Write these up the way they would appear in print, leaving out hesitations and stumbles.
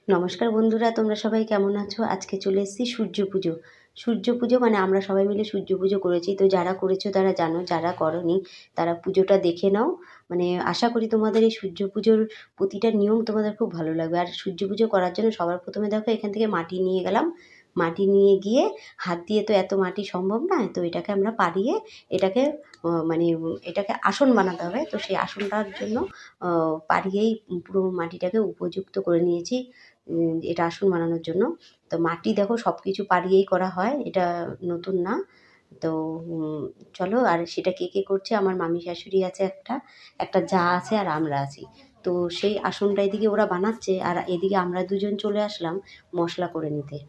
নমস্কার বন্ধুরা, তোমরা সবাই কেমন আছো? আজকে চলে এসেছি সূর্য পুজো। সূর্য পুজো মানে আমরা সবাই মিলে সূর্য পুজো করেছি। তো যারা করেছো তারা জানো, যারা করোনি তারা পুজোটা দেখে নাও। মানে আশা করি তোমাদের এই সূর্য পুজোর প্রতিটা নিয়ম তোমাদের খুব ভালো লাগবে। আর সূর্য পুজো করার জন্য সবার প্রথমে দেখো এখান থেকে মাটি নিয়ে গেলাম। মাটি নিয়ে গিয়ে হাত দিয়ে তো এত মাটি সম্ভব নয়, তো এটাকে আমরা পাড়িয়ে এটাকে এটাকে আসন বানাতে হবে। তো সেই আসনটার জন্য পাড়িয়েই পুরো মাটিটাকে উপযুক্ত করে নিয়েছি এটা আসন বানানোর জন্য। তো মাটি দেখো সব কিছু পাড়িয়েই করা হয়, এটা নতুন না। তো চলো, আর সেটা কে কে করছে, আমার মামি শাশুড়ি আছে, একটা জা আছে, আর আমরা আছি। তো সেই আসনটা এদিকে ওরা বানাচ্ছে, আর এদিকে আমরা দুজন চলে আসলাম মশলা করে নিতে।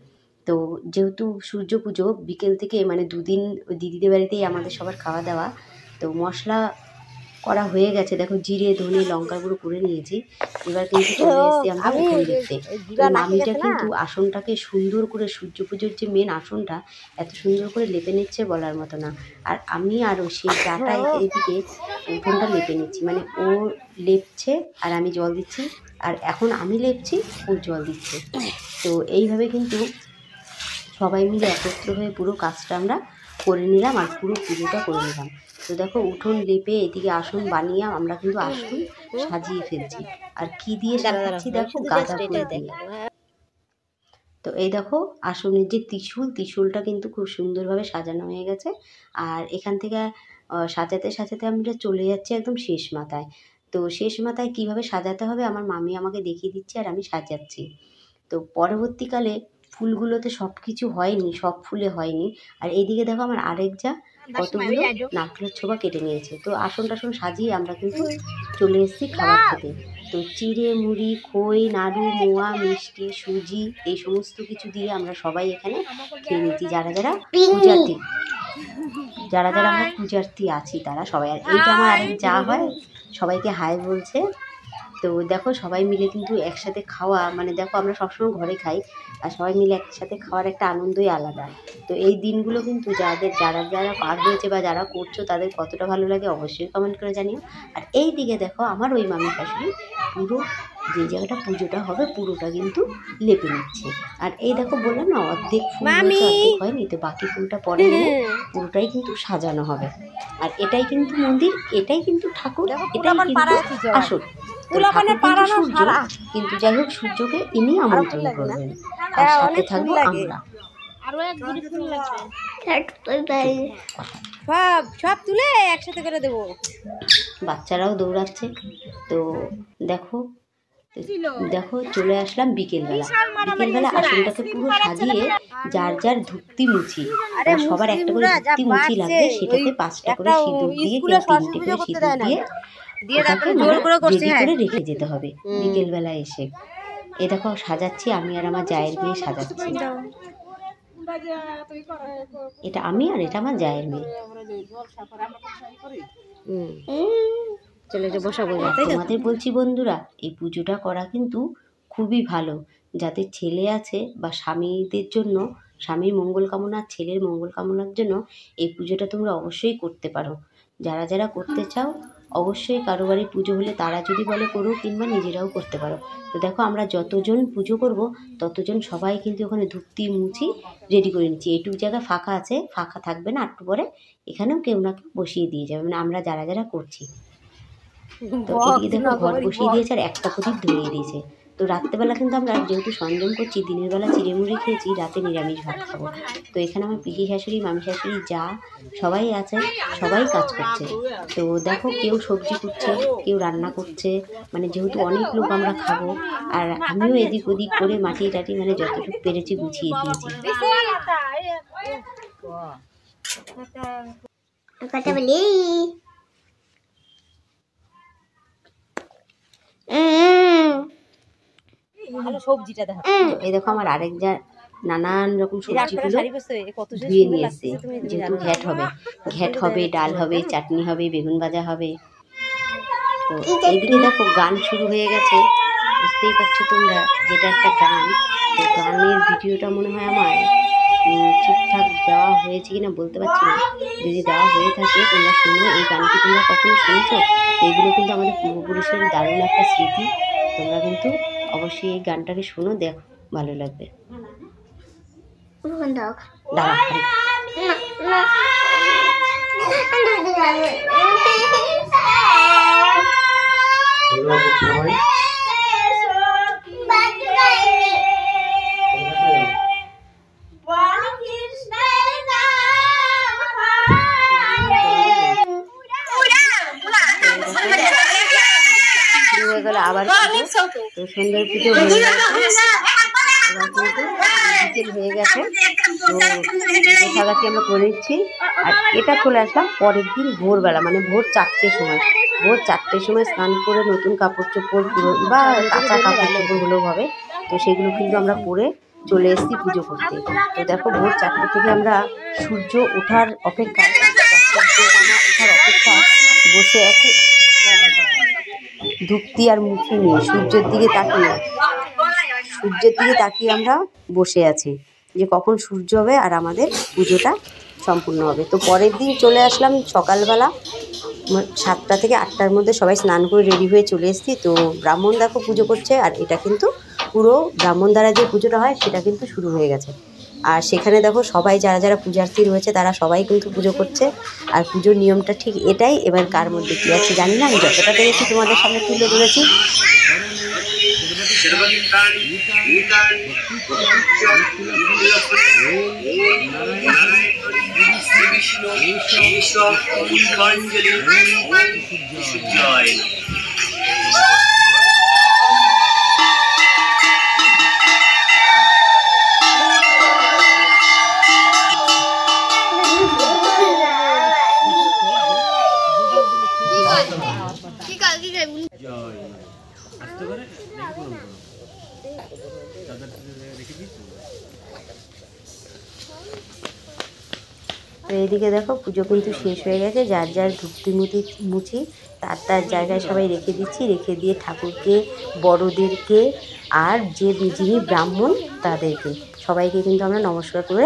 তো যেহেতু সূর্য পুজো বিকেল থেকে মানে দুদিন ওই দিদিদের বাড়িতেই আমাদের সবার খাওয়া দাওয়া। তো মশলা করা হয়ে গেছে, দেখো জিরে ধনে লঙ্কা গুঁড়ো করে নিয়েছি। এবার কিন্তু চলে এসেছি আমরা উঠোন দেখতে। তো মামিটা কিন্তু আসনটাকে সুন্দর করে, সূর্য পুজোর যে মেন আসনটা এত সুন্দর করে লেপে নিচ্ছে বলার মতো না। আর আমি আরও সেই চাটা এদিকে উঠোনটা লেপে নিচ্ছি, মানে ও লেপছে আর আমি জল দিচ্ছি, আর এখন আমি লেপছি ও জল দিচ্ছে। তো এইভাবে কিন্তু সবাই মিলে একত্র হয়ে পুরো কাজটা আমরা করে নিলাম আর পুরো পুজোটা করে নিলাম। তো দেখো উঠোন লেপে এদিকে আসন বানিয়ে আমরা কিন্তু আসন সাজিয়ে ফেলছি। আর কি দিয়ে সাজাচ্ছি দেখো, গাঁদা ফুল দিয়ে। তো এই দেখো আসনের যে ত্রিশূলটা কিন্তু খুব সুন্দরভাবে সাজানো হয়ে গেছে। আর এখান থেকে সাজাতে সাজাতে আমরা চলে যাচ্ছি একদম শেষ মাথায়। তো শেষ মাথায় কীভাবে সাজাতে হবে আমার মামি আমাকে দেখিয়ে দিচ্ছে আর আমি সাজাচ্ছি। তো পরবর্তীকালে ফুলগুলোতে সব কিছু হয়নি, সব ফুলে হয়নি। আর এইদিকে দেখো আমার আরেক যা কতগুলো নারকেলের ছোবা কেটে নিয়েছে। তো আসন টাসন সাজিয়ে আমরা কিন্তু চলে এসেছি খাবার খেতে। তো চিড়ে মুড়ি খই নাড়ু মোয়া মিষ্টি সুজি এই সমস্ত কিছু দিয়ে আমরা সবাই এখানে খেয়ে নিচ্ছি, যারা আমরা পূজার্থী আছি তারা সবাই। আর এইটা আমার আরেক যা হয়, সবাইকে হাই বলছে। তো দেখো সবাই মিলে কিন্তু একসাথে খাওয়া, মানে দেখো আমরা সবসময় ঘরে খাই, আর সবাই মিলে একসাথে খাওয়ার একটা আনন্দই আলাদা। তো এই দিনগুলো কিন্তু যারা পার হয়েছে বা যারা করছো তাদের কতটা ভালো লাগে অবশ্যই কমেন্ট করে জানিও। আর এই দিকে দেখো আমার ওই মামি শাশুড়ি পুরো যে জায়গাটা পুজোটা হবে পুরোটা কিন্তু লেপে নিচ্ছে। আর এই দেখো বললাম না অর্ধেক ফুল হয়েছে অর্ধেক হয়নি, তো বাকি ফুলটা পরে পুরোটাই কিন্তু সাজানো হবে। আর এটাই কিন্তু মন্দির, এটাই কিন্তু ঠাকুর, এটাই কিন্তু আসল। কিন্তু যাই হোক সূর্যকে ইনি আমন্ত্রণ করবেন, আর সাথে থাকবো আমরা। সব তুলে একসাথে করে দেবো। বাচ্চারাও দৌড়াচ্ছে। তো দেখো চলে আসলাম বিকেলবেলা আসনটাকে পুরো সাজিয়ে যার যার ধুতি মুছি, সবার একটা করে ধুতি মুছি লাগবে, সেটাতে 5টা করে সিঁদুর দিয়ে 3টে করে সিঁদুর দিয়ে ওটাকে রেডি করে রেখে যেতে হবে বিকেলবেলা এসে। এ দেখো সাজাচ্ছি আমি আর আমার জায়ের মেয়ে সাজাচ্ছি। এটা আমি আর এটা আমার জায়ের মেয়ে। তোমাদের বলছি বন্ধুরা, এই পুজোটা করা কিন্তু খুবই ভালো। যাদের ছেলে আছে বা স্বামীদের জন্য, স্বামীর মঙ্গল কামনা ছেলের মঙ্গল কামনার জন্য এই পুজোটা তোমরা অবশ্যই করতে পারো। যারা করতে চাও অবশ্যই কারো বাড়ি পুজো হলে তারা যদি বলে করো, কিংবা নিজেরাও করতে পারো। তো দেখো আমরা যতজন পুজো করব ততজন সবাই কিন্তু ওখানে ধুতি মুছি রেডি করে নিচ্ছি। এইটুকু জায়গা ফাঁকা আছে, ফাঁকা থাকবে না, একটু পরে এখানেও কেউ না কেউ বসিয়ে দিয়ে যাবে, মানে আমরা যারা করছি। তো এদিকে দেখো ঘর বসিয়ে দিয়েছে আর একটা প্রদীপ ধরিয়ে দিয়েছে। তো রাত্রেবেলা কিন্তু আমরা যেহেতু সংযম করছি, দিনের বেলা চিড়েমুড়ি খেয়েছি, রাতে নিরামিষ ভাত খাবো। তো এখানে আমার পিসি শাশুড়ি মামি শাশুড়ি যা সবাই আছে, সবাই কাজ করছে। তো দেখো কেউ সবজি কুটছে, কেউ রান্না করছে, মানে যেহেতু অনেক লোক আমরা খাবো। আর আমিও এদিক ওদিক করে মাটি টাটি মানে যতটুকু পেরেছি গুছিয়ে দিয়েছি। এই দেখো আমার আরেক যা নানান রকম সবজিগুলো ধুয়ে নিয়ে এসছে, যেহেতু ঘ্যাট হবে ডাল হবে চাটনি হবে বেগুন ভাজা হবে। তো এইদিকে দেখো গান শুরু হয়ে গেছে, বুঝতেই পারছো তোমরা যেটা একটা গান। তো গানের ভিডিওটা মনে হয় আমার ঠিকঠাক দেওয়া হয়েছে কিনা বলতে পারছি না। যদি দেওয়া হয়ে থাকে তোমরা শোনো, এই গানটি তোমরা কখনো শুনেছো? এইগুলো কিন্তু আমাদের পূর্বপুরুষের দারুণ একটা স্মৃতি, তোমরা কিন্তু অবশ্যই এই গানটাকে শোনো, দেখো ভালো লাগবে। দাঁড়া, শুরু হয়ে গেল আবার পুজো। তো সুন্দর পুজো হয়ে গেছে, এবার কিন্তু বিকেল হয়ে গেছে। তো গোছাগাছি আমরা করে নিচ্ছি। আর এটা চলে আসলাম পরের দিন ভোরবেলা, মানে ভোর 4টের সময়। ভোর 4টের সময় স্নান করে নতুন কাপড় চোপড় পুরো বা কাঁচা কাপড় চোপড়গুলো হবে, তো সেগুলো কিন্তু আমরা পরে চলে এসেছি পুজো করতে। তো দেখো ভোর 4টে থেকে আমরা সূর্য ওঠার অপেক্ষা বসে আছি, ধূপতি আর মুখি নিয়ে সূর্যের দিকে তাকিয়ে আমরা বসে আছি যে কখন সূর্য হবে আর আমাদের পুজোটা সম্পূর্ণ হবে। তো পরের দিন চলে আসলাম সকালবেলা 7টা থেকে 8টার মধ্যে সবাই স্নান করে রেডি হয়ে চলে এসেছি। তো ব্রাহ্মণ দেখো পুজো করছে, আর এটা কিন্তু পুরো ব্রাহ্মণ দ্বারা যে পুজোটা হয় সেটা কিন্তু শুরু হয়ে গেছে। আর সেখানে দেখো সবাই যারা যারা পূজার্থী রয়েছে তারা সবাই কিন্তু পুজো করছে। আর পুজোর নিয়মটা ঠিক এটাই। এবার কার মধ্যে কী আছে জানি না, আমি যতটা পেরেছি তোমাদের সামনে তুলে ধরেছি। তো এইদিকে দেখো পুজো কিন্তু শেষ হয়ে গেছে, যার যার ধূপটি মুছি তার তার জায়গায় সবাই রেখে দিচ্ছি। রেখে দিয়ে ঠাকুরকে, বড়োদেরকে আর যে যিনি ব্রাহ্মণ তাদেরকে সবাইকে কিন্তু আমরা নমস্কার করে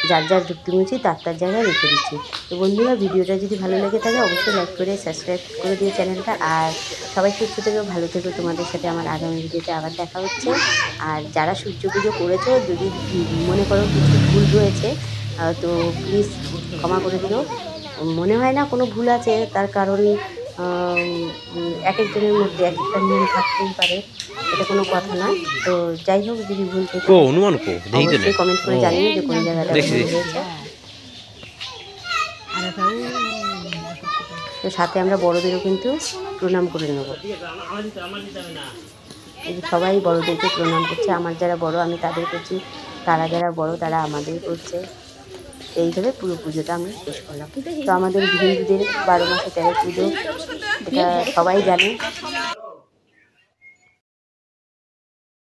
যার যার ধূপটি মুছি তার তার জায়গায় রেখে দিচ্ছি। তো বন্ধুরা, ভিডিওটা যদি ভালো লেগে থাকে অবশ্যই লাইক করে সাবস্ক্রাইব করে দিও চ্যানেলটা। আর সবাই সুস্থ থেকো, ভালো থেকো। তোমাদের সাথে আমার আগামী ভিডিওতে আবার দেখা হচ্ছে। আর যারা সূর্য পুজো করেছো, যদি মনে করো কিছু ভুল রয়েছে তো প্লিজ ক্ষমা করে দিও। মনে হয় না কোনো ভুল আছে, তার কারণ এক একজনের মধ্যে এক একটা নিয়ম থাকতেই পারে, এটা কোনো কথা না। তো যাই হোক, যদি ভুল থেকে অবশ্যই কমেন্ট করে জানিয়ে যে কোন জায়গাটা ভুল হয়েছে। তো সাথে আমরা বড়োদেরও কিন্তু প্রণাম করে নেব। সবাই বড়োদেরকে প্রণাম করছে, আমার যারা বড় আমি তাদের করছি, তারা যারা বড় তারা আমাদের করছে। এইভাবে পুরো পুজোটা আমরা শেষ করলাম। তো আমাদের হিন্দুদের 12 মাসে 13 পুজো, এটা সবাই জানে।